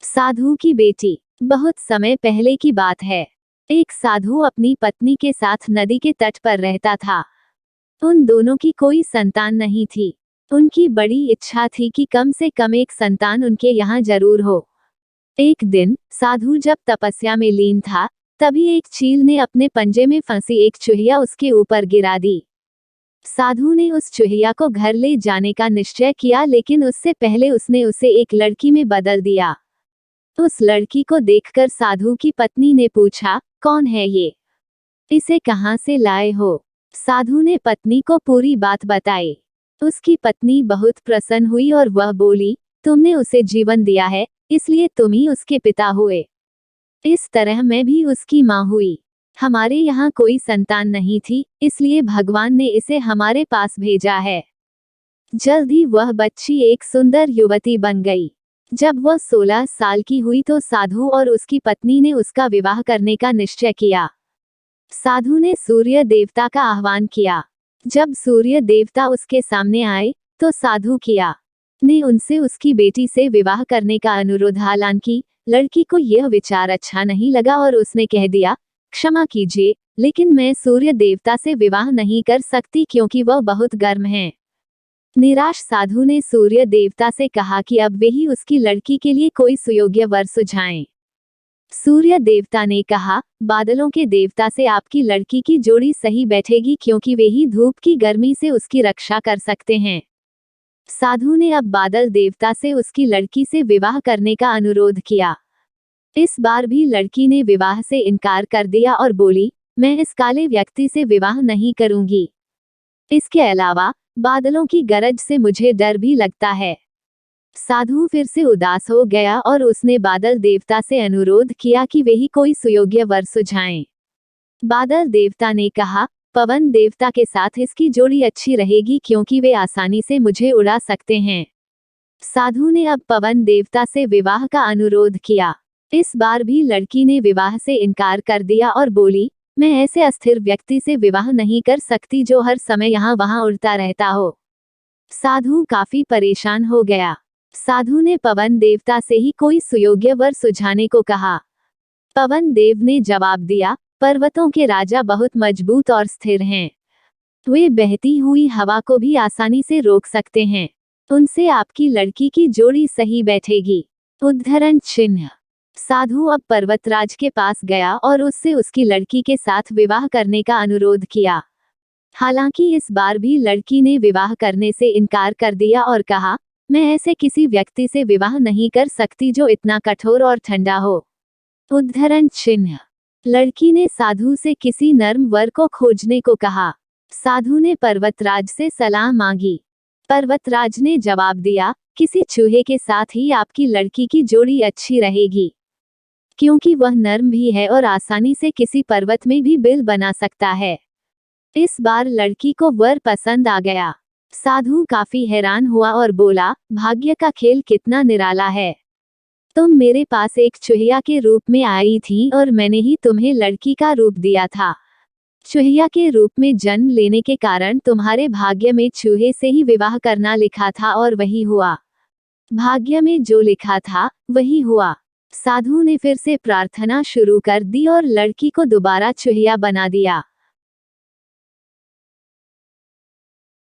साधु की बेटी। बहुत समय पहले की बात है। एक साधु अपनी पत्नी के साथ नदी के तट पर रहता था। उन दोनों की कोई संतान नहीं थी। उनकी बड़ी इच्छा थी कि कम से कम एक संतान उनके यहाँ जरूर हो। एक दिन साधु जब तपस्या में लीन था, तभी एक चील ने अपने पंजे में फंसी एक चूहिया उसके ऊपर गिरा दी। साधु ने उस चूहिया को घर ले जाने का निश्चय किया, लेकिन उससे पहले उसने उसे एक लड़की में बदल दिया। उस लड़की को देखकर साधु की पत्नी ने पूछा, कौन है ये? इसे कहाँ से लाए हो? साधु ने पत्नी को पूरी बात बताई। उसकी पत्नी बहुत प्रसन्न हुई और वह बोली, तुमने उसे जीवन दिया है, इसलिए तुम ही उसके पिता हुए। इस तरह मैं भी उसकी माँ हुई। हमारे यहाँ कोई संतान नहीं थी, इसलिए भगवान ने इसे हमारे पास भेजा है। जल्द ही वह बच्ची एक सुंदर युवती बन गई। जब वह 16 साल की हुई तो साधु और उसकी पत्नी ने उसका विवाह करने का निश्चय किया। साधु ने सूर्य देवता का आह्वान किया। जब सूर्य देवता उसके सामने आए तो साधु किया ने उनसे उसकी बेटी से विवाह करने का अनुरोध। हालांकि लड़की को यह विचार अच्छा नहीं लगा और उसने कह दिया, क्षमा कीजिए, लेकिन मैं सूर्य देवता से विवाह नहीं कर सकती क्योंकि वह बहुत गर्म हैं। निराश साधु ने सूर्य देवता से कहा कि अब वे ही उसकी लड़की के लिए कोई सुयोग्य वर सुझाएं। सूर्य देवता ने कहा, बादलों के देवता से आपकी लड़की की जोड़ी सही बैठेगी क्योंकि वे ही धूप की गर्मी से उसकी रक्षा कर सकते हैं। साधु ने अब बादल देवता से उसकी लड़की से विवाह करने का अनुरोध किया। इस बार भी लड़की ने विवाह से इनकार कर दिया और बोली, मैं इस काले व्यक्ति से विवाह नहीं करूंगी। इसके अलावा बादलों की गरज से मुझे डर भी लगता है। साधु फिर से उदास हो गया और उसने बादल देवता से अनुरोध किया कि वे ही कोई सुयोग्य वर सुझाएं। बादल देवता ने कहा, पवन देवता के साथ इसकी जोड़ी अच्छी रहेगी क्योंकि वे आसानी से मुझे उड़ा सकते हैं। साधु ने अब पवन देवता से विवाह का अनुरोध किया। इस बार भी लड़की ने विवाह से इनकार कर दिया और बोली, मैं ऐसे अस्थिर व्यक्ति से विवाह नहीं कर सकती जो हर समय यहाँ वहाँ उड़ता रहता हो। साधु काफी परेशान हो गया। साधु ने पवन देवता से ही कोई सुयोग्य वर सुझाने को कहा। पवन देव ने जवाब दिया, पर्वतों के राजा बहुत मजबूत और स्थिर हैं। वे बहती हुई हवा को भी आसानी से रोक सकते हैं। उनसे आपकी लड़की की जोड़ी सही बैठेगी। उद्धरण चिन्ह। साधु अब पर्वतराज के पास गया और उससे उसकी लड़की के साथ विवाह करने का अनुरोध किया। हालांकि इस बार भी लड़की ने विवाह करने से इनकार कर दिया और कहा, मैं ऐसे किसी व्यक्ति से विवाह नहीं कर सकती जो इतना कठोर और ठंडा हो। उद्धरण चिन्ह। लड़की ने साधु से किसी नर्म वर को खोजने को कहा। साधु ने पर्वतराज से सलाह मांगी। पर्वतराज ने जवाब दिया, किसी चूहे के साथ ही आपकी लड़की की जोड़ी अच्छी रहेगी, क्योंकि वह नर्म भी है और आसानी से किसी पर्वत में भी बिल बना सकता है। इस बार लड़की को वर पसंद आ गया। साधु काफी हैरान हुआ और बोला, भाग्य का खेल कितना निराला है। तुम मेरे पास एक चूहिया के रूप में आई थी और मैंने ही तुम्हें लड़की का रूप दिया था। चूहिया के रूप में जन्म लेने के कारण तुम्हारे भाग्य में चूहे से ही विवाह करना लिखा था और वही हुआ। भाग्य में जो लिखा था वही हुआ। साधु ने फिर से प्रार्थना शुरू कर दी और लड़की को दोबारा चूहिया बना दिया।